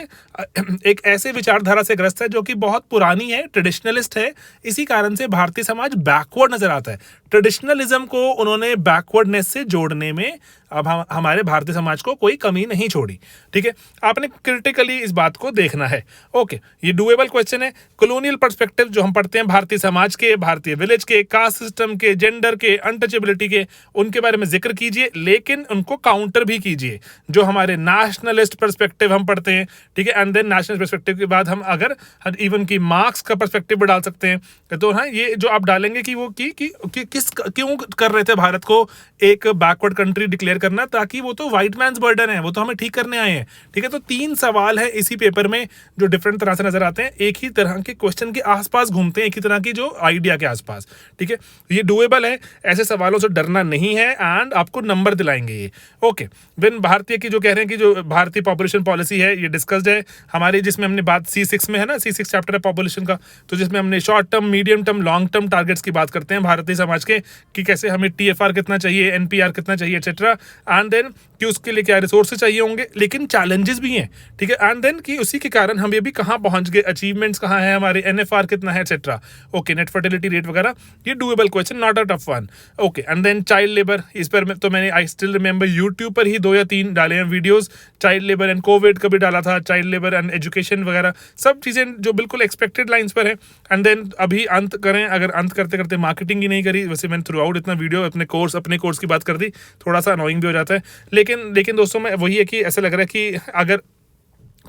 एक ऐसे विचारधारा से ग्रस्त है जो कि बहुत पुरानी है, ट्रेडिशनलिस्ट है। इसी कारण से भारतीय समाज बैकवर्ड नजर आता है। ट्रेडिशनलिज्म को उन्होंने बैकवर्डनेस से जोड़ने में अब हमारे भारतीय समाज को कोई कमी नहीं छोड़ी। ठीक है, आपने क्रिटिकली इस बात को देखना है। ओके, ये डूएबल क्वेश्चन है। कॉलोनियल पर्सपेक्टिव जो हम पढ़ते हैं भारतीय समाज के, भारतीय विलेज के, कास्ट सिस्टम के, जेंडर के, अनटचेबिलिटी के, उनके बारे में जिक्र कीजिए, लेकिन उनको काउंटर भी कीजिए। जो हमारे नेशनलिस्ट पर्सपेक्टिव हम पढ़ते हैं, ठीक है, एंड देन नेशनल पर्सपेक्टिव के बाद हम अगर इवन की मार्क्स का पर्सपेक्टिव भी डाल सकते हैं, तो हाँ, ये जो आप डालेंगे कि वो किस क्यों कर रहे थे भारत को एक बैकवर्ड कंट्री डिक्लेयर करना, ताकि वो तो व्हाइट मैन्स बर्डन है, वो तो हमें ठीक करने आए हैं। ठीक है, तो 3 सवाल है इसी पेपर में जो डिफरेंट तरह से नजर आते हैं, एक ही तरह के क्वेश्चन के आसपास घूमते हैं, एक ही तरह की जो आइडिया के आसपास। ठीक है, ये डूएबल है, ऐसे सवालों से डरना नहीं है, एंड आपको नंबर दिलाएंगे ये। ओके, बिन भारतीय की जो कह रहे हैं कि जो भारतीय पॉपुलेशन पॉलिसी है, ये डिस्कस्ड है हमारी, जिसमें हमने बात C6 में है ना, C6 चैप्टर है पॉपुलेशन का, तो जिसमें हमने short term, medium term, long term targets की बात करते हैं भारतीय समाज के, कि कैसे हमें TFR कितना चाहिए, NPR कितना चाहिए, एक्सेट्रा। एंड देन कि उसके लिए क्या रिसोर्सेज चाहिए होंगे, लेकिन चैलेंजेस भी हैं, ठीक है। एंड देन कि उसी के कारण हम ये भी कहाँ पहुंच गए, अचीवमेंट्स कहाँ है हमारे, NFR कितना है, et cetera. Okay, net fertility rate वगैरह, ये doable question, not a tough one. Okay, and then child labour, इस पर तो मैंने आई स्टिल रिमेंबर यूट्यूब पर ही 2 या 3 डाले हैं videos, child labour and Covid का भी डाला था, चाइल्ड लेबर एंड एजुकेशन वगैरह, सब चीज़ें जो बिल्कुल एक्सपेक्टेड लाइंस पर है। एंड देन अभी अंत करें, अगर अंत करते करते मार्केटिंग ही नहीं करी, वैसे मैंने थ्रू आउट इतना वीडियो अपने कोर्स की बात कर दी, थोड़ा सा अनोइंग भी हो जाता है, लेकिन दोस्तों मैं वही है कि ऐसा लग रहा है कि अगर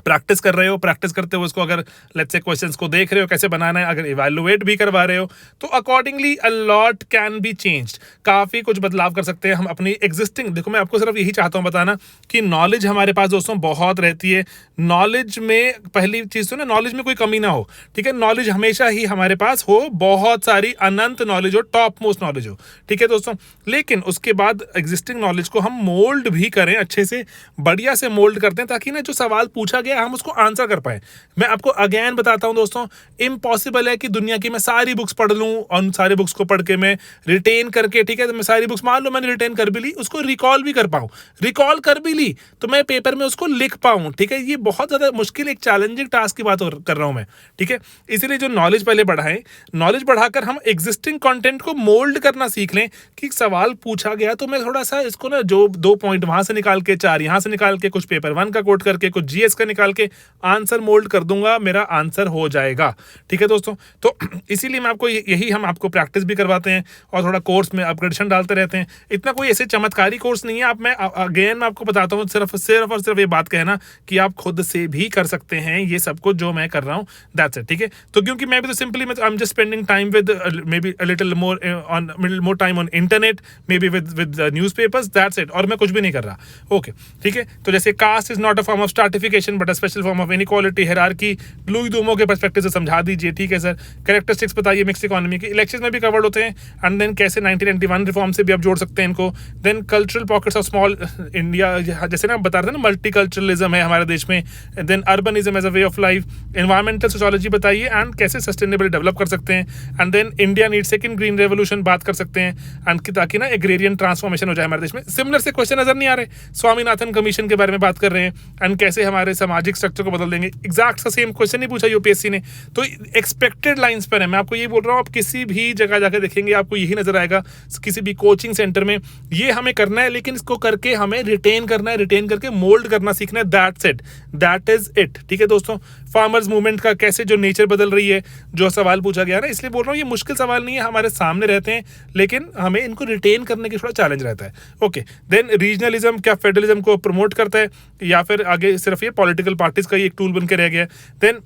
प्रैक्टिस कर रहे हो, प्रैक्टिस करते हो उसको, अगर लेट्स से क्वेश्चंस को देख रहे हो कैसे बनाना है, अगर इवैल्यूएट भी करवा रहे हो, तो accordingly a lot can be changed, काफ़ी कुछ बदलाव कर सकते हैं हम अपनी एग्जिस्टिंग। देखो मैं आपको सिर्फ यही चाहता हूँ बताना कि नॉलेज हमारे पास दोस्तों बहुत रहती है। नॉलेज में पहली चीज़ तो ना, नॉलेज में कोई कमी ना हो, ठीक है। नॉलेज हमेशा ही हमारे पास हो, बहुत सारी अनंत नॉलेज हो, टॉप मोस्ट नॉलेज हो, ठीक है दोस्तों। लेकिन उसके बाद एग्जिस्टिंग नॉलेज को हम मोल्ड भी करें, अच्छे से बढ़िया से मोल्ड करते हैं, ताकि ना जो सवाल पूछा गया हम उसको आंसर कर पाए। मैं आपको अगेन बताता हूं दोस्तों, इम्पॉसिबल है कि दुनिया की मैं सारी बुक्स पढ़ लूं और उन सारी बुक्स को पढ़ के मैं रिटेन करके, ठीक है, तो मैं सारी बुक्स मान लो मैंने रिटेन कर भी ली, उसको रिकॉल भी कर पाऊं, रिकॉल कर भी ली तो मैं पेपर में उसको लिख पाऊं, ठीक है। ये बहुत ज्यादा मुश्किल, एक चैलेंजिंग टास्क की बात कर रहा हूं मैं, ठीक है। इसीलिए जो नॉलेज पहले बढ़ाएं, नॉलेज बढ़ाकर हम एग्जिस्टिंग कंटेंट को मोल्ड करना सीख लें कि सवाल पूछा गया तो मैं थोड़ा सा इसको ना, जो 2 पॉइंट वहां से निकाल के, 4 यहां से निकाल के, कुछ पेपर 1 का कोट करके, कुछ GS का निकाल के आंसर मोल्ड कर दूंगा, मेरा आंसर हो जाएगा, ठीक है दोस्तों। तो इसीलिए मैं आपको यही हम आपको प्रैक्टिस भी करवाते हैं और थोड़ा कोर्स में अपग्रेडेशन डालते रहते हैं। इतना कोई ऐसे चमत्कारी कोर्स नहीं है। आप मैं अगेन मैं आपको बताता हूँ, सिर्फ और सिर्फ ये बात कहना कि आप खुद से भी कर सकते हैं ये सब कुछ जो मैं कर रहा हूँ, दैट्स इट, ठीक है। तो क्योंकि मैं भी तो simply I am just spending time with may be a little more time on internet, may be with newspapers, that's it, और मैं कुछ भी नहीं कर रहा। ओके, ठीक है। तो जैसे caste is not a form of stratification but a special form of inequality, hierarchy, Louis Dumont के पर्सपेक्टिव से समझा दीजिए, ठीक है सर। कैरेक्टरिस्टिक्स बताइए मिक्स इकोनॉमी के, इलेक्शन में भी कवर्ड होते हैं। एंड देन कैसे 1991 रिफॉर्म से भी आप जोड़ सकते हैं इनको। Then cultural pockets of small India, जैसे ना बता रहे थे ना, मल्टीकल्चरलिज्म है हमारे देश में। Then urbanism as a way of life, environmental sociology बताइए एंड कैसे सस्टेनेबल डेवलप कर सकते हैं। And then India need second green revolution बात कर सकते हैं, एंड ताकि ना एग्रेरियन ट्रांसफॉर्मेशन हो जाए हमारे देश में। सिमिलर से क्वेश्चन नजर नहीं आ रहे, स्वामीनाथन कमीशन के बारे में बात कर रहे हैं एंड कैसे हमारे सामाजिक स्ट्रक्चर को बदल देंगे। एग्जैक्ट सा सेम क्वेश्चन नहीं पूछा यूपीएससी ने, तो एक्सपेक्टेड लाइंस पर है। मैं आपको ये बोल रहा हूँ, आप किसी भी जगह जाकर देखेंगे आपको यही नजर आएगा, किसी भी कोचिंग सेंटर में ये हमें करना है, लेकिन इसको करके हमें रिटेन करना है, रिटेन करके मोल्ड करना सीखना है, that's it, that is it, ठीक है दोस्तों। फार्मर्स मूवमेंट का कैसे जो नेचर बदल रही है, जो सवाल पूछा गया ना, इसलिए बोल रहा हूँ ये मुश्किल सवाल नहीं है, हमारे सामने रहते हैं, लेकिन हमें इनको रिटेन करने की थोड़ा चैलेंज रहता है। ओके, देन रीजनलिज्म क्या फेडरलिज्म को प्रमोट करता है या फिर आगे सिर्फ ये पॉलिटिकल पार्टीज का ही एक टूल बन के रह गया है। देन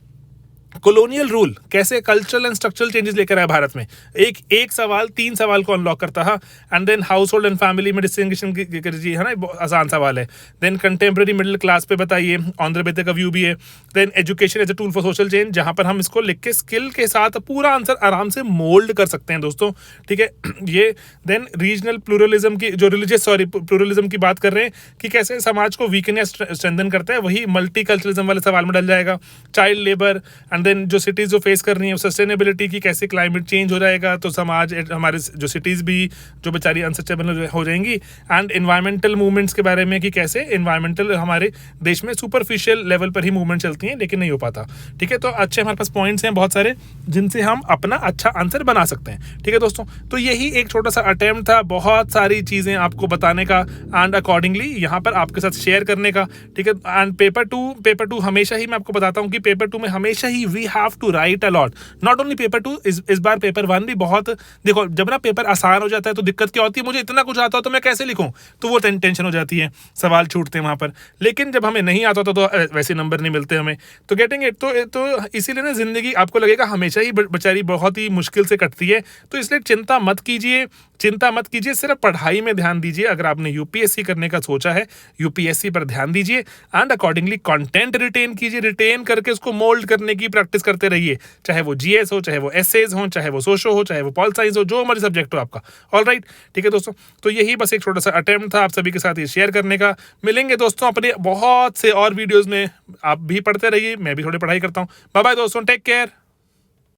कॉलोनियल रूल कैसे कल्चरल एंड स्ट्रक्चरल चेंजेस लेकर आया भारत में, एक सवाल 3 सवाल को अनलॉक करता है। And then household and family में डिस्टिंग्विशन कीजिए, है ना, आसान सवाल है। देन कंटेम्प्रेरी मिडिल क्लास पे बताइए, आंध्र बेते का व्यू भी है। Then education as a tool for social change, जहां पर हम इसको लिख के स्किल के साथ पूरा आंसर आराम से मोल्ड कर सकते हैं दोस्तों, ठीक है ये। देन रीजनल प्लूरलिज्म की, जो प्लूरलिज्म की बात कर रहे हैं कि कैसे समाज को वीकन या स्ट्रेंथन करता है, वही मल्टी कल्चरलिज्म वाले सवाल में डल जाएगा। चाइल्ड लेबर, एंड देन जो सिटीज़ जो फेस कर रही हैं, सस्टेनेबिलिटी की, कैसे क्लाइमेट चेंज हो जाएगा तो समाज, हमारे जो सिटीज़ भी जो बेचारी अनसस्टेनेबल हो जाएंगी। एंड एनवायरमेंटल मूवमेंट्स के बारे में कि कैसे एनवायरमेंटल हमारे देश में सुपरफिशियल लेवल पर ही मूवमेंट चलती हैं, लेकिन नहीं हो पाता, ठीक है। तो अच्छे हमारे पास पॉइंट्स हैं बहुत सारे, जिनसे हम अपना अच्छा आंसर बना सकते हैं, ठीक है दोस्तों। तो यही एक छोटा सा अटेम्प्ट था, बहुत सारी चीज़ें आपको बताने का एंड अकॉर्डिंगली यहाँ पर आपके साथ शेयर करने का, ठीक है। एंड पेपर टू हमेशा ही मैं आपको बताता हूँ कि पेपर 2 में हमेशा ही we have to write a lot, not only paper 2, इस बार पेपर 1 भी बहुत, देखो जब ना पेपर आसान हो जाता है तो दिक्कत क्या होती है, मुझे इतना कुछ आता हो तो मैं कैसे लिखूं, तो वो टेंशन हो जाती है, सवाल छूटते हैं वहां पर। लेकिन जब हमें नहीं आता तो वैसे नंबर नहीं मिलते हमें, तो गेटिंग इट, तो इसीलिए ना जिंदगी आपको लगेगा हमेशा ही बेचारी बहुत ही मुश्किल से कटती है। तो इसलिए चिंता मत कीजिए, सिर्फ पढ़ाई में ध्यान दीजिए। अगर आपने यूपीएससी करने का सोचा है, यूपीएससी पर ध्यान दीजिए एंड अकॉर्डिंगली कंटेंट रिटेन कीजिए, रिटेन करके उसको मोल्ड करने की प्रैक्टिस करते रहिए, चाहे वो जीएस हो, चाहे वो एसेज हो, चाहे वो सोशो हो, चाहे वो पॉल साइंस हो, जो हमारे सब्जेक्ट हो आपका। ऑलराइट, ठीक है दोस्तों। तो यही बस एक छोटा सा अटेम्प्ट था आप सभी के साथ ये शेयर करने का। मिलेंगे दोस्तों अपने बहुत से और वीडियोस में, आप भी पढ़ते रहिए, मैं भी थोड़ी पढ़ाई करता हूँ। बाय बाय दोस्तों, टेक केयर।